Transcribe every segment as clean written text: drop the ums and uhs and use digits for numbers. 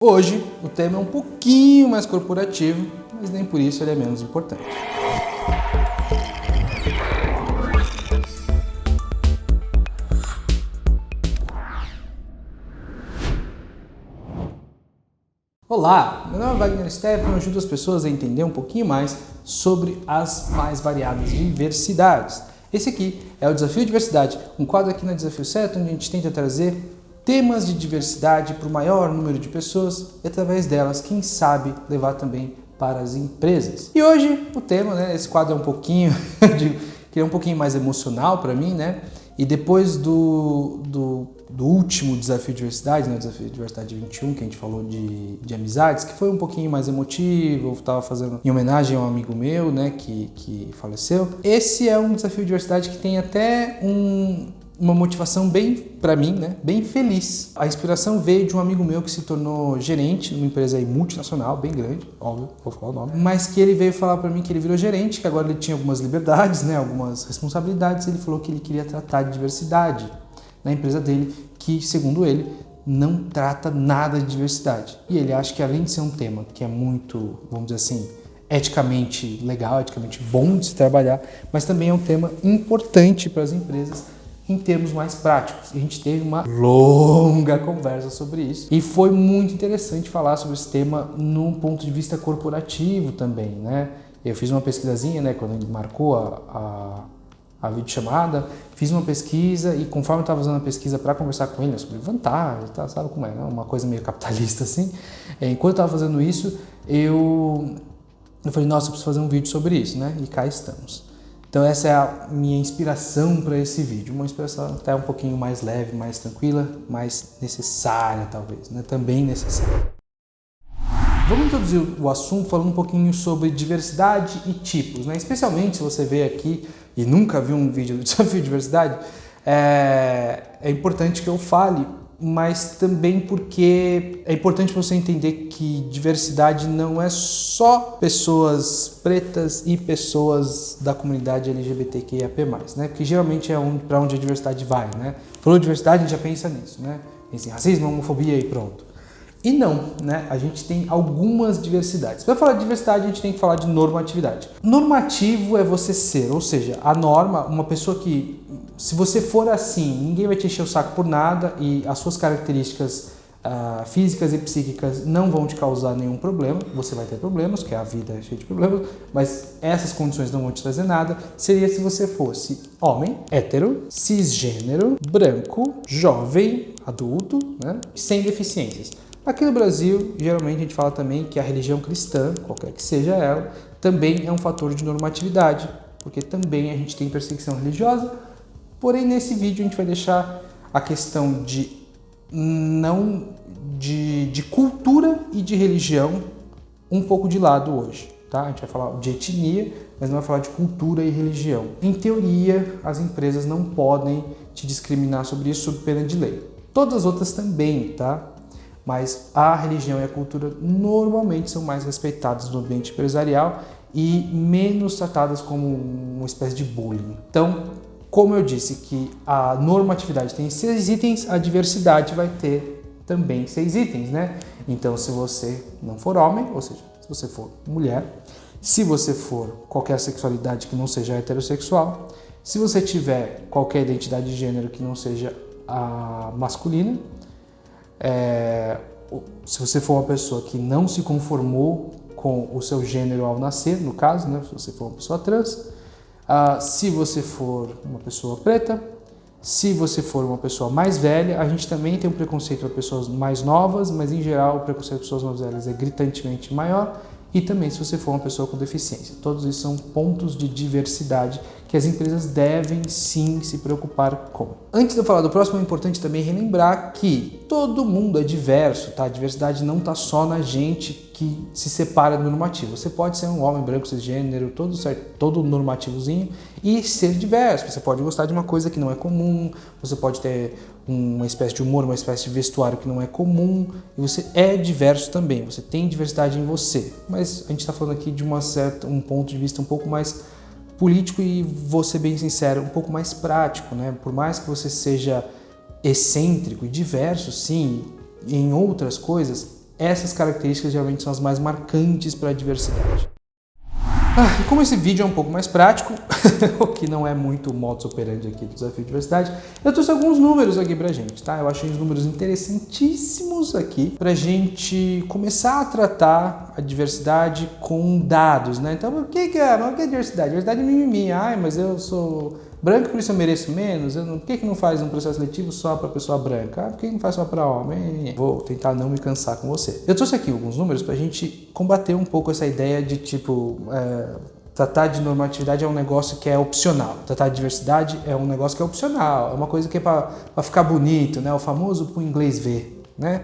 Hoje o tema é um pouquinho mais corporativo, mas nem por isso ele é menos importante. Olá, meu nome é Wagner Stefan, eu ajudo as pessoas a entender um pouquinho mais sobre as mais variadas diversidades. Esse aqui é o Desafio Diversidade, um quadro aqui na Desafio Certo, onde a gente tenta trazer temas de diversidade para o maior número de pessoas e através delas, quem sabe, levar também para as empresas. E hoje o tema, esse quadro é um pouquinho, que é um pouquinho mais emocional para mim, E depois do último Desafio Diversidade, o Desafio Diversidade 21, que a gente falou de amizades, que foi um pouquinho mais emotivo, eu estava fazendo em homenagem a um amigo meu, que faleceu. Esse é um Desafio Diversidade que tem até uma motivação bem, para mim, bem feliz. A inspiração veio de um amigo meu que se tornou gerente numa empresa aí multinacional, bem grande, óbvio, vou falar o nome, mas que ele veio falar para mim que ele virou gerente, que agora ele tinha algumas liberdades, algumas responsabilidades, ele falou que ele queria tratar de diversidade na empresa dele, que, segundo ele, não trata nada de diversidade. E ele acha que, além de ser um tema que é muito, vamos dizer assim, eticamente legal, eticamente bom de se trabalhar, mas também é um tema importante para as empresas em termos mais práticos. E a gente teve uma longa conversa sobre isso. E foi muito interessante falar sobre esse tema num ponto de vista corporativo também, Eu fiz uma pesquisazinha, quando ele marcou a videochamada, fiz uma pesquisa e conforme eu estava usando a pesquisa para conversar com ele sobre vantagens, sabe como é, uma coisa meio capitalista assim. Enquanto eu estava fazendo isso, eu falei, nossa, eu preciso fazer um vídeo sobre isso, E cá estamos. Então essa é a minha inspiração para esse vídeo, uma inspiração até um pouquinho mais leve, mais tranquila, mais necessária talvez, Também necessária. Vamos introduzir o assunto falando um pouquinho sobre diversidade e tipos, Especialmente se você veio aqui e nunca viu um vídeo do Desafio de Diversidade, é importante que eu fale, mas também porque é importante você entender que diversidade não é só pessoas pretas e pessoas da comunidade LGBTQIAP+, Porque geralmente é para onde a diversidade vai, Falou diversidade, a gente já pensa nisso, Pensa em racismo, homofobia e pronto. E não, A gente tem algumas diversidades. Para falar de diversidade, a gente tem que falar de normatividade. Normativo é você ser, ou seja, a norma, uma pessoa que, se você for assim, ninguém vai te encher o saco por nada e as suas características físicas e psíquicas não vão te causar nenhum problema. Você vai ter problemas, porque a vida é cheia de problemas, mas essas condições não vão te trazer nada. Seria se você fosse homem, hétero, cisgênero, branco, jovem, adulto, sem deficiências. Aqui no Brasil, geralmente a gente fala também que a religião cristã, qualquer que seja ela, também é um fator de normatividade, porque também a gente tem perseguição religiosa. Porém, nesse vídeo a gente vai deixar a questão de cultura e de religião um pouco de lado hoje, A gente vai falar de etnia, mas não vai falar de cultura e religião. Em teoria, as empresas não podem te discriminar sobre isso sob pena de lei. Todas as outras também, Mas a religião e a cultura normalmente são mais respeitadas no ambiente empresarial e menos tratadas como uma espécie de bullying. Então, como eu disse que a normatividade tem 6 itens, a diversidade vai ter também 6 itens, Então, se você não for homem, ou seja, se você for mulher, se você for qualquer sexualidade que não seja heterossexual, se você tiver qualquer identidade de gênero que não seja a masculina, se você for uma pessoa que não se conformou com o seu gênero ao nascer, no caso, se você for uma pessoa trans, se você for uma pessoa preta, se você for uma pessoa mais velha, a gente também tem um preconceito para pessoas mais novas, mas em geral o preconceito para pessoas mais velhas é gritantemente maior, e também se você for uma pessoa com deficiência. Todos esses são pontos de diversidade que as empresas devem sim se preocupar com. Antes de eu falar do próximo, é importante também relembrar que todo mundo é diverso, A diversidade não está só na gente que se separa do normativo. Você pode ser um homem branco, cisgênero, todo certo, todo normativozinho e ser diverso. Você pode gostar de uma coisa que não é comum, você pode ter uma espécie de humor, uma espécie de vestuário que não é comum, e você é diverso também, você tem diversidade em você. Mas a gente está falando aqui de um ponto de vista um pouco mais político e, vou ser bem sincero, um pouco mais prático, Por mais que você seja excêntrico e diverso, sim, em outras coisas, essas características geralmente são as mais marcantes para a diversidade. E como esse vídeo é um pouco mais prático, o que não é muito o modus operandi aqui do Desafio de Diversidade, eu trouxe alguns números aqui pra gente, tá? Eu achei os números interessantíssimos aqui pra gente começar a tratar a diversidade com dados, né? Então, o que é diversidade? Diversidade é mimimi. Ai, mas eu sou branco, por isso eu mereço menos? Por que não faz um processo seletivo só para pessoa branca? Por que não faz só para homem? Vou tentar não me cansar com você. Eu trouxe aqui alguns números para a gente combater um pouco essa ideia de tipo, tratar de normatividade é um negócio que é opcional. Tratar de diversidade é um negócio que é opcional. É uma coisa que é para ficar bonito, né? O famoso pro inglês ver, né?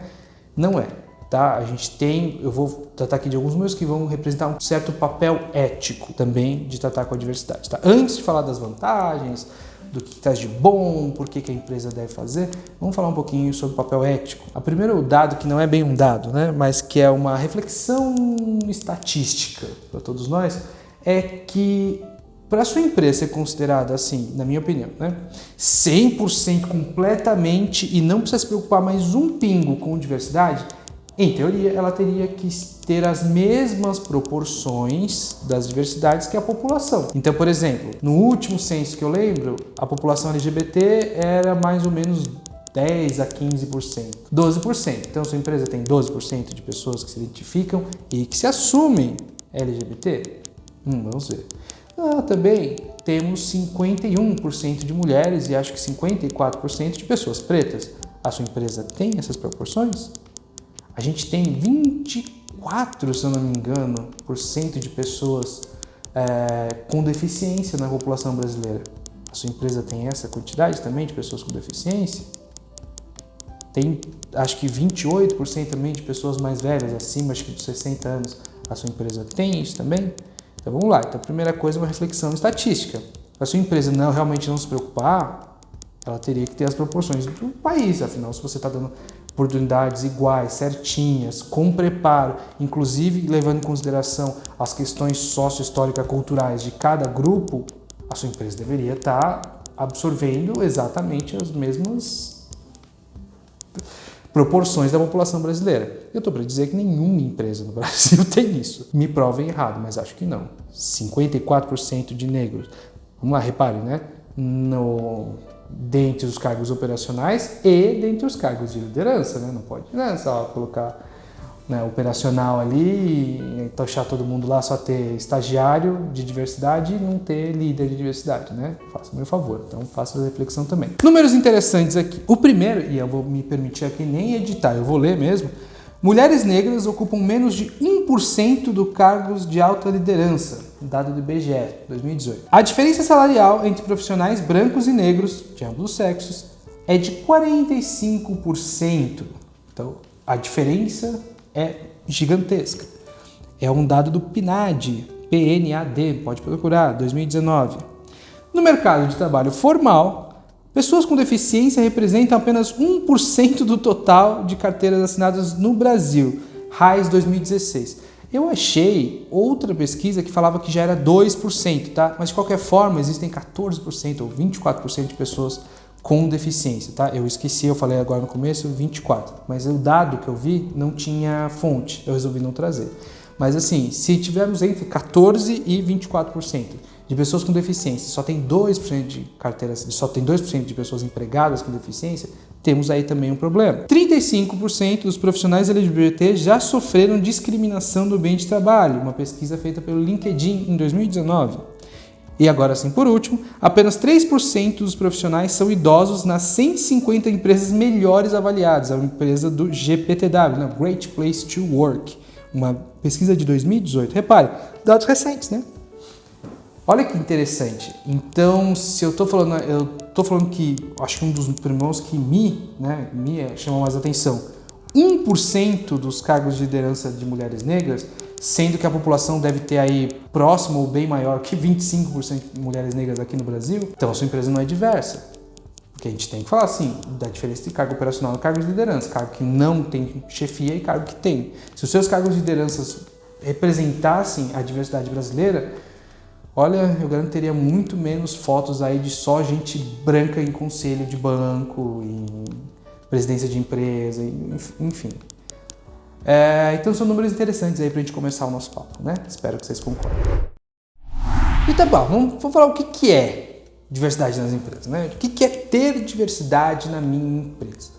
Não é. Tá? A gente tem, eu vou tratar aqui de alguns números que vão representar um certo papel ético também de tratar com a diversidade. Tá? Antes de falar das vantagens, do que traz de bom, por que a empresa deve fazer, vamos falar um pouquinho sobre o papel ético. O primeiro dado, que não é bem um dado, né, mas que é uma reflexão estatística para todos nós, é que para a sua empresa ser considerada assim, na minha opinião, né, 100% completamente e não precisa se preocupar mais um pingo com diversidade, em teoria, ela teria que ter as mesmas proporções das diversidades que a população. Então, por exemplo, no último censo que eu lembro, a população LGBT era mais ou menos 10 a 15%, 12%. Então, sua empresa tem 12% de pessoas que se identificam e que se assumem LGBT? Vamos ver. Também temos 51% de mulheres e acho que 54% de pessoas pretas. A sua empresa tem essas proporções? A gente tem 24, se eu não me engano, por cento de pessoas com deficiência na população brasileira. A sua empresa tem essa quantidade também de pessoas com deficiência? Tem, acho que 28% também de pessoas mais velhas, acima acho que de 60 anos. A sua empresa tem isso também? Então vamos lá. Então a primeira coisa é uma reflexão estatística. A sua empresa realmente não se preocupar, ela teria que ter as proporções do país. Afinal, se você está dando oportunidades iguais, certinhas, com preparo, inclusive levando em consideração as questões sócio-históricas culturais de cada grupo, a sua empresa deveria estar absorvendo exatamente as mesmas proporções da população brasileira. Eu estou para dizer que nenhuma empresa no Brasil tem isso. Me provem errado, mas acho que não. 54% de negros. Vamos lá, reparem, né? Dentre os cargos operacionais e dentre os cargos de liderança, né? Não pode, né, só colocar, né, operacional ali e tochar todo mundo lá, só ter estagiário de diversidade e não ter líder de diversidade, né? Faça o meu favor, então faça a reflexão também. Números interessantes aqui. O primeiro, e eu vou me permitir aqui nem editar, eu vou ler mesmo, mulheres negras ocupam menos de 1% dos cargos de alta liderança, dado do IBGE, 2018. A diferença salarial entre profissionais brancos e negros, de ambos os sexos, é de 45%. Então, a diferença é gigantesca. É um dado do PNAD, pode procurar, 2019. No mercado de trabalho formal, pessoas com deficiência representam apenas 1% do total de carteiras assinadas no Brasil, RAIS 2016. Eu achei outra pesquisa que falava que já era 2%, tá? Mas de qualquer forma, existem 14% ou 24% de pessoas com deficiência, tá? Eu esqueci, eu falei agora no começo, 24%. Mas o dado que eu vi não tinha fonte, eu resolvi não trazer. Mas assim, se tivermos entre 14% e 24% de pessoas com deficiência, só tem 2% de carteiras, só tem 2% de pessoas empregadas com deficiência, temos aí também um problema. 35% dos profissionais LGBT já sofreram discriminação no ambiente de trabalho, uma pesquisa feita pelo LinkedIn em 2019. E agora sim, por último, apenas 3% dos profissionais são idosos nas 150 empresas melhores avaliadas, a empresa do GPTW, né? Great Place to Work, uma pesquisa de 2018. Repare, dados recentes, né? Olha que interessante. Então, se eu estou falando que acho que um dos primeiros que me chama mais atenção, 1% dos cargos de liderança de mulheres negras, sendo que a população deve ter aí próximo ou bem maior que 25% de mulheres negras aqui no Brasil, então a sua empresa não é diversa. Porque a gente tem que falar assim, da diferença de cargo operacional e cargo de liderança, cargo que não tem chefia e cargo que tem. Se os seus cargos de liderança representassem a diversidade brasileira, olha, eu garanto que teria muito menos fotos aí de só gente branca em conselho de banco, em presidência de empresa, enfim. Então são números interessantes aí pra gente começar o nosso papo, né? Espero que vocês concordem. E tá bom, vamos falar o que é diversidade nas empresas, né? O que é ter diversidade na minha empresa?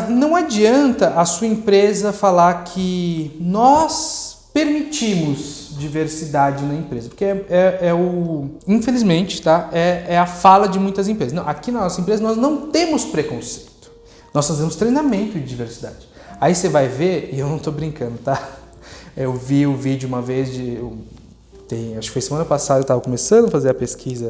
Não adianta a sua empresa falar que nós permitimos diversidade na empresa, porque infelizmente, tá? É a fala de muitas empresas. Não, aqui na nossa empresa nós não temos preconceito, nós fazemos treinamento de diversidade. Aí você vai ver, e eu não tô brincando, tá? Eu vi o vídeo uma vez acho que foi semana passada, eu estava começando a fazer a pesquisa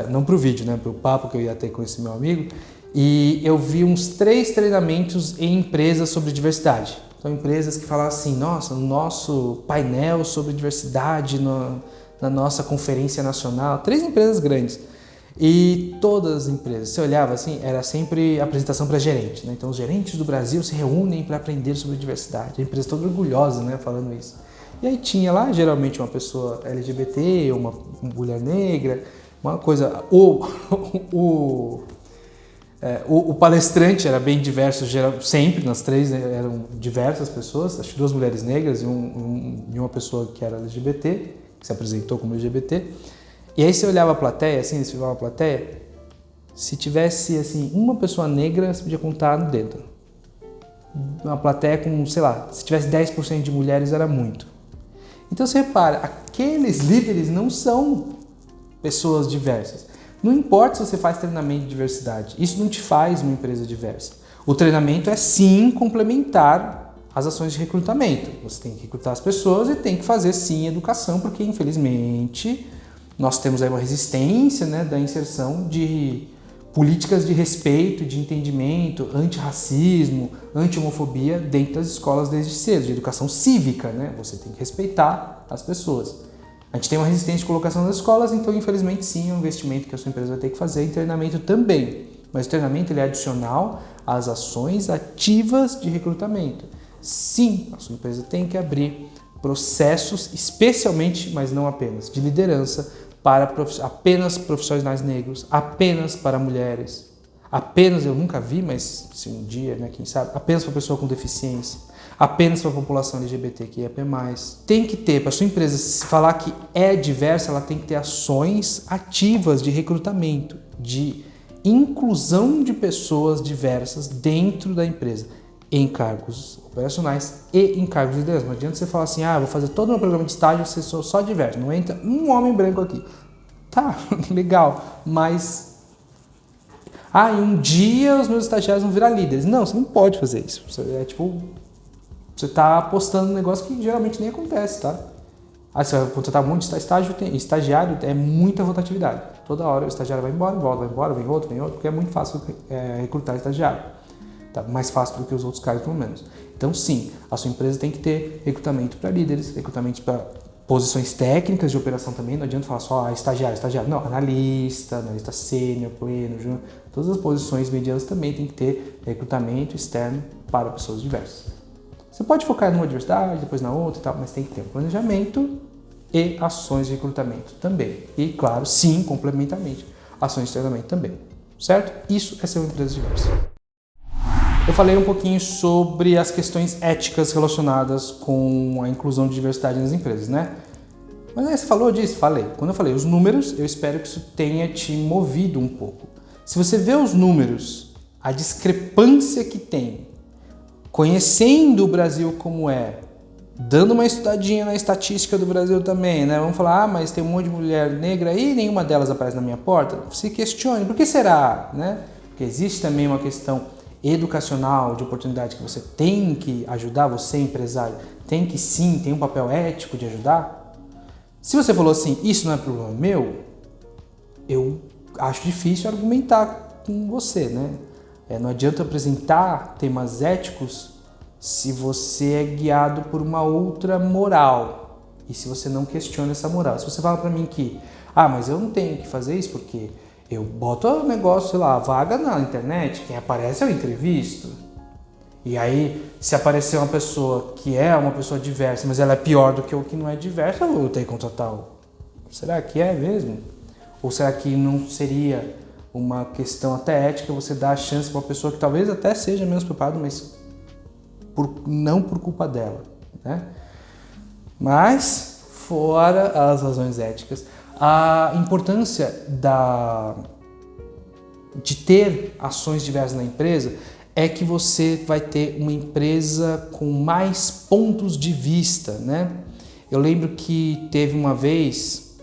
não para o vídeo, né? Para o papo que eu ia ter com esse meu amigo, e eu vi uns 3 treinamentos em empresas sobre diversidade. Então, empresas que falavam assim, nossa, no nosso painel sobre diversidade, na nossa conferência nacional, 3 empresas grandes. E todas as empresas, você olhava assim, era sempre apresentação para gerente, né? Então, os gerentes do Brasil se reúnem para aprender sobre diversidade. A empresa toda orgulhosa, né, falando isso. E aí tinha lá, geralmente, uma pessoa LGBT, uma mulher negra, uma coisa... O palestrante era bem diverso, sempre, nas 3 eram diversas pessoas, acho que 2 mulheres negras e uma pessoa que era LGBT, que se apresentou como LGBT. E aí você olhava a plateia, assim, se tivesse, assim, uma pessoa negra, você podia contar no dedo. Uma plateia com, sei lá, se tivesse 10% de mulheres era muito. Então você repara, aqueles líderes não são pessoas diversas. Não importa se você faz treinamento de diversidade, isso não te faz uma empresa diversa. O treinamento é sim complementar as ações de recrutamento. Você tem que recrutar as pessoas e tem que fazer sim educação, porque infelizmente nós temos aí uma resistência, né, da inserção de políticas de respeito, de entendimento, antirracismo, anti-homofobia dentro das escolas desde cedo, de educação cívica, né? Você tem que respeitar as pessoas. A gente tem uma resistência de colocação nas escolas, então infelizmente sim, é um investimento que a sua empresa vai ter que fazer em treinamento também. Mas o treinamento ele é adicional às ações ativas de recrutamento. Sim, a sua empresa tem que abrir processos, especialmente, mas não apenas, de liderança para apenas profissionais negros, apenas para mulheres, apenas, eu nunca vi, mas se um dia, né, quem sabe, apenas para pessoa com deficiência, apenas para a população LGBTQIA+. Tem que ter, para a sua empresa se falar que é diversa, ela tem que ter ações ativas de recrutamento, de inclusão de pessoas diversas dentro da empresa, em cargos operacionais e em cargos de liderança. Não adianta você falar assim, vou fazer todo o meu programa de estágio, você só diverso, não entra um homem branco aqui. Tá, legal, mas... e um dia os meus estagiários vão virar líderes. Não, você não pode fazer isso. Você está apostando num negócio que geralmente nem acontece, tá? Você vai contratar um monte de estagiário, é muita rotatividade. Toda hora o estagiário vai embora, vem outro, porque é muito fácil recrutar estagiário. Tá? Mais fácil do que os outros cargos, pelo menos. Então, sim, a sua empresa tem que ter recrutamento para líderes, recrutamento para posições técnicas de operação também. Não adianta falar só estagiário. Não, analista sênior, pleno, júnior. Todas as posições medianas também tem que ter recrutamento externo para pessoas diversas. Você pode focar numa diversidade, depois na outra e tal, mas tem que ter um planejamento e ações de recrutamento também. E, claro, sim, complementarmente, ações de treinamento também. Certo? Isso é ser uma empresa diversa. Eu falei um pouquinho sobre as questões éticas relacionadas com a inclusão de diversidade nas empresas, né? Mas aí você falou disso? Falei. Quando eu falei os números, eu espero que isso tenha te movido um pouco. Se você vê os números, a discrepância que tem, conhecendo o Brasil como é, dando uma estudadinha na estatística do Brasil também, né? Vamos falar, mas tem um monte de mulher negra aí e nenhuma delas aparece na minha porta. Se questione, por que será, né? Porque existe também uma questão educacional, de oportunidade que você tem que ajudar, você empresário, tem que sim, tem um papel ético de ajudar. Se você falou assim, isso não é problema meu, eu acho difícil argumentar com você, né? Não adianta apresentar temas éticos se você é guiado por uma outra moral e se você não questiona essa moral. Se você fala para mim que, mas eu não tenho que fazer isso porque eu boto o negócio, sei lá, vaga na internet, quem aparece eu entrevisto. E aí, se aparecer uma pessoa que é uma pessoa diversa, mas ela é pior do que o que não é diverso, eu tenho que contratar. Será que é mesmo? Ou será que não seria uma questão até ética você dar a chance para uma pessoa que talvez até seja menos preparada, mas não por culpa dela, né? Mas, fora as razões éticas, a importância de ter ações diversas na empresa é que você vai ter uma empresa com mais pontos de vista, né? Eu lembro que teve uma vez,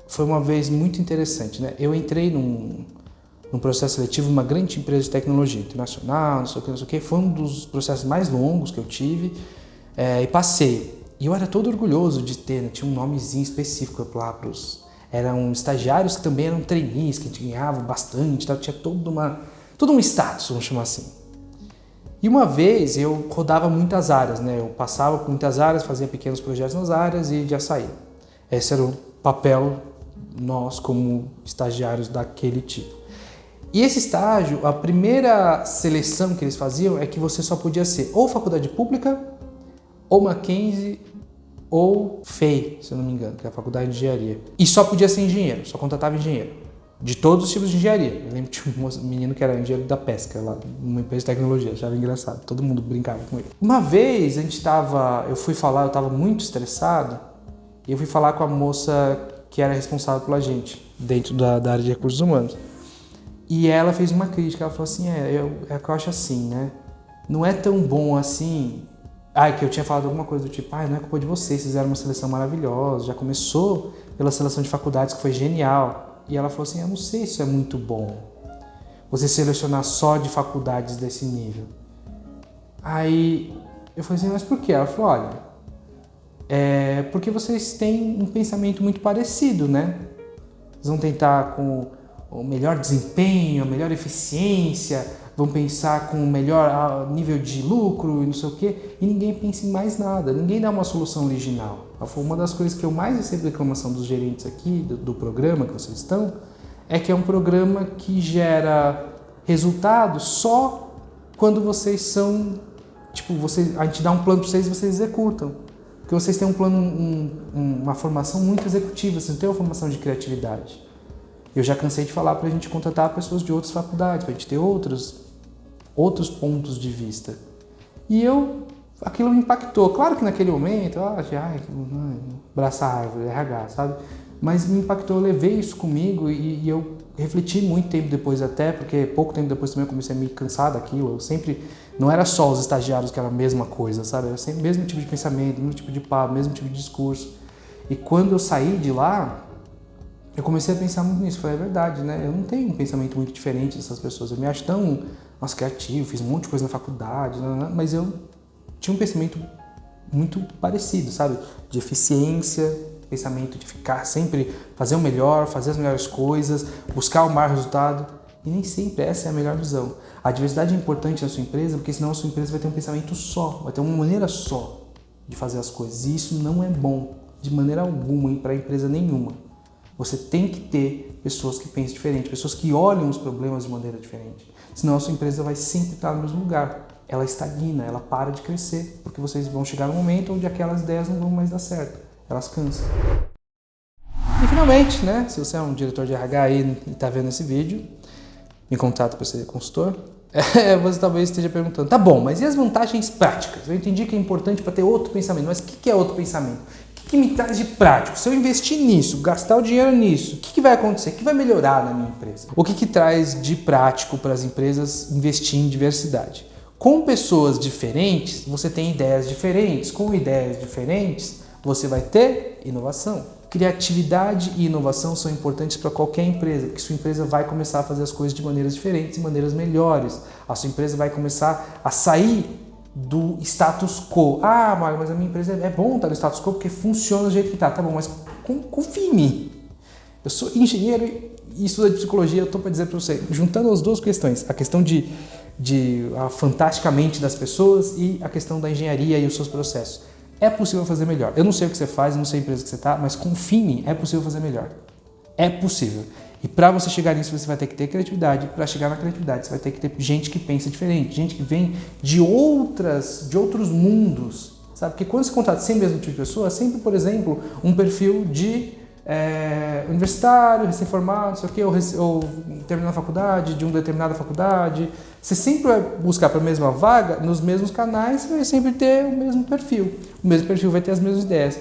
foi uma vez muito interessante, né? Eu entrei num processo seletivo numa grande empresa de tecnologia internacional, não sei o que, foi um dos processos mais longos que eu tive, e passei. E eu era todo orgulhoso de ter, né? Tinha um nomezinho específico lá para os... Eram estagiários que também eram trainees, que a gente ganhava bastante, tá? Tinha todo um status, vamos chamar assim. E uma vez eu rodava muitas áreas, né? Eu passava por muitas áreas, fazia pequenos projetos nas áreas e já saía. Esse era o papel nós como estagiários daquele tipo. E esse estágio, a primeira seleção que eles faziam é que você só podia ser ou faculdade pública, ou Mackenzie, ou FEI, se eu não me engano, que é a faculdade de engenharia. E só podia ser engenheiro, só contratava engenheiro. De todos os tipos de engenharia. Eu lembro que tinha um menino que era engenheiro da pesca, lá numa empresa de tecnologia, achava engraçado, todo mundo brincava com ele. Uma vez eu estava muito estressado, e eu fui falar com a moça que era responsável pela gente, dentro da área de recursos humanos. E ela fez uma crítica, ela falou assim, é que eu acho assim, né? Não é tão bom assim... que eu tinha falado alguma coisa do tipo, não é culpa de vocês fizeram uma seleção maravilhosa, já começou pela seleção de faculdades que foi genial. E ela falou assim, eu não sei se é muito bom você selecionar só de faculdades desse nível. Aí eu falei assim, mas por quê? Ela falou, olha, porque vocês têm um pensamento muito parecido, né? Vocês vão tentar com o melhor desempenho, a melhor eficiência, vão pensar com o melhor nível de lucro e não sei o quê, e ninguém pensa em mais nada, ninguém dá uma solução original. Foi uma das coisas que eu mais recebo reclamação dos gerentes aqui, do programa que vocês estão, é que é um programa que gera resultados só quando vocês são, a gente dá um plano para vocês e vocês executam. Porque vocês têm um plano, uma formação muito executiva, vocês não têm uma formação de criatividade. Eu já cansei de falar para a gente contratar pessoas de outras faculdades, para a gente ter outros pontos de vista. E aquilo me impactou. Claro que naquele momento, abraçar a árvore, RH, sabe? Mas me impactou, eu levei isso comigo e eu refleti muito tempo depois até, porque pouco tempo depois também eu comecei a me cansar daquilo. Não era só os estagiários que era a mesma coisa, sabe? Era sempre o mesmo tipo de pensamento, mesmo tipo de papo, mesmo tipo de discurso. E quando eu saí de lá, eu comecei a pensar muito nisso. Falei, é verdade, né? Eu não tenho um pensamento muito diferente dessas pessoas. Eu me acho tão criativo, fiz um monte de coisa na faculdade, mas eu tinha um pensamento muito parecido, sabe? De eficiência, pensamento de ficar sempre, fazer o melhor, fazer as melhores coisas, buscar o maior resultado. E nem sempre essa é a melhor visão. A diversidade é importante na sua empresa, porque senão a sua empresa vai ter um pensamento só, vai ter uma maneira só de fazer as coisas. E isso não é bom, de maneira alguma, para a empresa nenhuma. Você tem que ter pessoas que pensem diferente, pessoas que olham os problemas de maneira diferente. Senão a sua empresa vai sempre estar no mesmo lugar. Ela estagna, ela para de crescer, porque vocês vão chegar num momento onde aquelas ideias não vão mais dar certo. Elas cansam. E finalmente, né, se você é um diretor de RH aí e está vendo esse vídeo, me contata para ser consultor, você talvez esteja perguntando, tá bom, mas e as vantagens práticas? Eu entendi que é importante para ter outro pensamento, mas o que é outro pensamento? O que me traz de prático? Se eu investir nisso, gastar o dinheiro nisso, o que vai acontecer? O que vai melhorar na minha empresa? O que traz de prático para as empresas investir em diversidade? Com pessoas diferentes, você tem ideias diferentes. Com ideias diferentes, você vai ter inovação. Criatividade e inovação são importantes para qualquer empresa, porque sua empresa vai começar a fazer as coisas de maneiras diferentes e maneiras melhores. A sua empresa vai começar a sair do status quo. Mas a minha empresa é bom estar no status quo porque funciona do jeito que está. Tá bom, mas confie em mim. Eu sou engenheiro e estudo de psicologia, eu estou para dizer para você, juntando as duas questões, a questão de fantasticamente das pessoas e a questão da engenharia e os seus processos. É possível fazer melhor. Eu não sei o que você faz, eu não sei a empresa que você está, mas confie em mim, é possível fazer melhor. É possível. E para você chegar nisso, você vai ter que ter criatividade. Para chegar na criatividade, você vai ter que ter gente que pensa diferente, gente que vem de outros mundos, sabe? Porque quando você contrata sempre o mesmo tipo de pessoa, sempre, por exemplo, um perfil de universitário, recém-formado, não sei o quê, ou terminando a faculdade, de uma determinada faculdade. Você sempre vai buscar para a mesma vaga, nos mesmos canais, você vai sempre ter o mesmo perfil. O mesmo perfil vai ter as mesmas ideias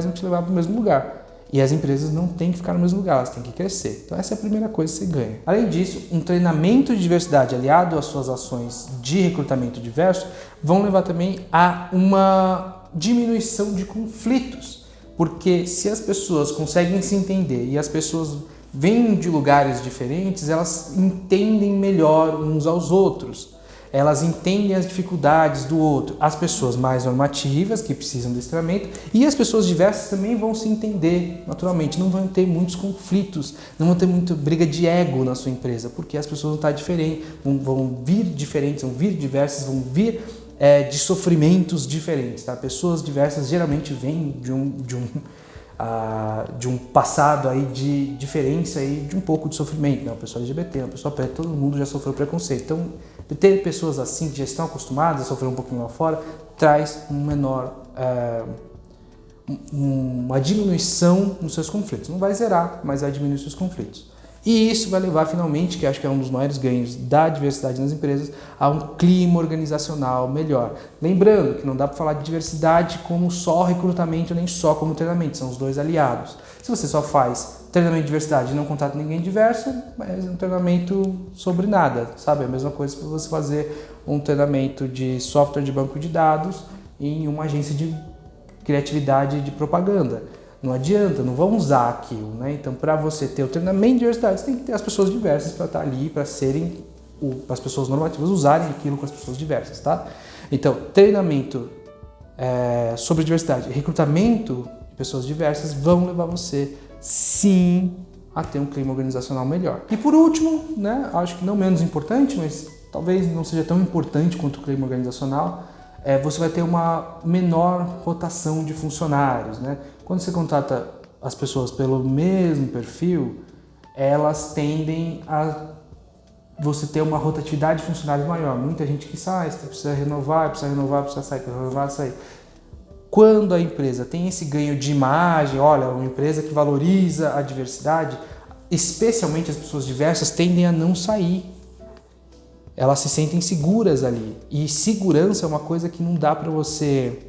vão te levar para o mesmo lugar. E as empresas não têm que ficar no mesmo lugar, elas têm que crescer. Então essa é a primeira coisa que você ganha. Além disso, um treinamento de diversidade aliado às suas ações de recrutamento diverso vão levar também a uma diminuição de conflitos. Porque se as pessoas conseguem se entender e as pessoas vêm de lugares diferentes, elas entendem melhor uns aos outros. Elas entendem as dificuldades do outro. As pessoas mais normativas, que precisam desse treinamento, e as pessoas diversas também vão se entender naturalmente. Não vão ter muitos conflitos, não vão ter muita briga de ego na sua empresa, porque as pessoas vão estar diferentes, vão vir diferentes, vão vir diversas, vão vir de sofrimentos diferentes. Tá? Pessoas diversas geralmente vêm de um passado aí de diferença aí, de um pouco de sofrimento, né? Uma pessoa LGBT, uma pessoa preta, todo mundo já sofreu preconceito. Então, ter pessoas assim que já estão acostumadas a sofrer um pouquinho lá fora traz uma diminuição nos seus conflitos. Não vai zerar, mas vai diminuir os seus conflitos. E isso vai levar finalmente, que acho que é um dos maiores ganhos da diversidade nas empresas, a um clima organizacional melhor. Lembrando que não dá para falar de diversidade como só recrutamento, nem só como treinamento, são os dois aliados. Se você só faz treinamento de diversidade e não contrata ninguém diverso, é um treinamento sobre nada, sabe? É a mesma coisa que você fazer um treinamento de software de banco de dados em uma agência de criatividade de propaganda. Não adianta, não vão usar aquilo, né? Então, para você ter o treinamento de diversidade, você tem que ter as pessoas diversas para estar ali, para serem as pessoas normativas usarem aquilo com as pessoas diversas, tá? Então, treinamento sobre diversidade, recrutamento de pessoas diversas vão levar você, sim, a ter um clima organizacional melhor. E por último, né, acho que não menos importante, mas talvez não seja tão importante quanto o clima organizacional, você vai ter uma menor rotação de funcionários, né? Quando você contrata as pessoas pelo mesmo perfil, elas tendem a você ter uma rotatividade de funcionários maior. Muita gente que sai, você precisa renovar, precisa sair, precisa renovar, sair. Quando a empresa tem esse ganho de imagem, olha, uma empresa que valoriza a diversidade, especialmente as pessoas diversas tendem a não sair. Elas se sentem seguras ali. E segurança é uma coisa que não dá para você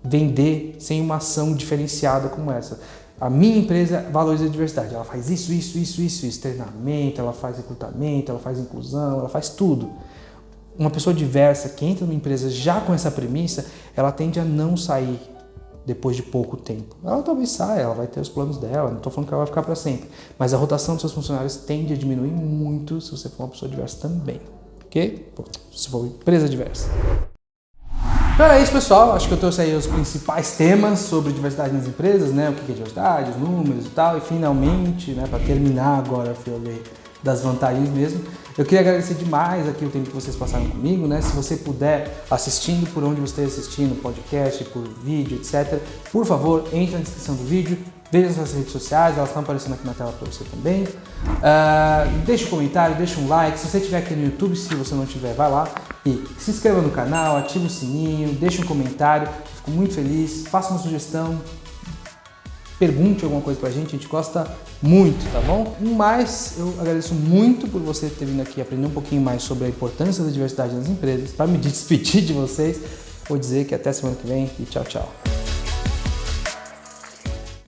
vender sem uma ação diferenciada como essa. A minha empresa valoriza a diversidade. Ela faz isso, treinamento, ela faz recrutamento, ela faz inclusão, ela faz tudo. Uma pessoa diversa que entra numa empresa já com essa premissa, ela tende a não sair depois de pouco tempo. Ela talvez saia, ela vai ter os planos dela, não estou falando que ela vai ficar para sempre. Mas a rotação dos seus funcionários tende a diminuir muito se você for uma pessoa diversa também. Ok? Se for uma empresa diversa. Então é isso, pessoal. Acho que eu trouxe aí os principais temas sobre diversidade nas empresas, né? O que é diversidade, os números e tal. E finalmente, né, para terminar agora, eu falei das vantagens mesmo. Eu queria agradecer demais aqui o tempo que vocês passaram comigo, né? Se você puder, assistindo por onde você esteja assistindo, podcast, por vídeo, etc., por favor, entre na descrição do vídeo, veja as nossas redes sociais, elas estão aparecendo aqui na tela para você também. Deixa um comentário, deixa um like. Se você estiver aqui no YouTube, se você não tiver, vai lá e se inscreva no canal, ativa o sininho, deixa um comentário, fico muito feliz, faça uma sugestão, pergunte alguma coisa pra gente, a gente gosta muito, tá bom? Mas eu agradeço muito por você ter vindo aqui aprender um pouquinho mais sobre a importância da diversidade nas empresas. Para me despedir de vocês, vou dizer que até semana que vem e tchau, tchau.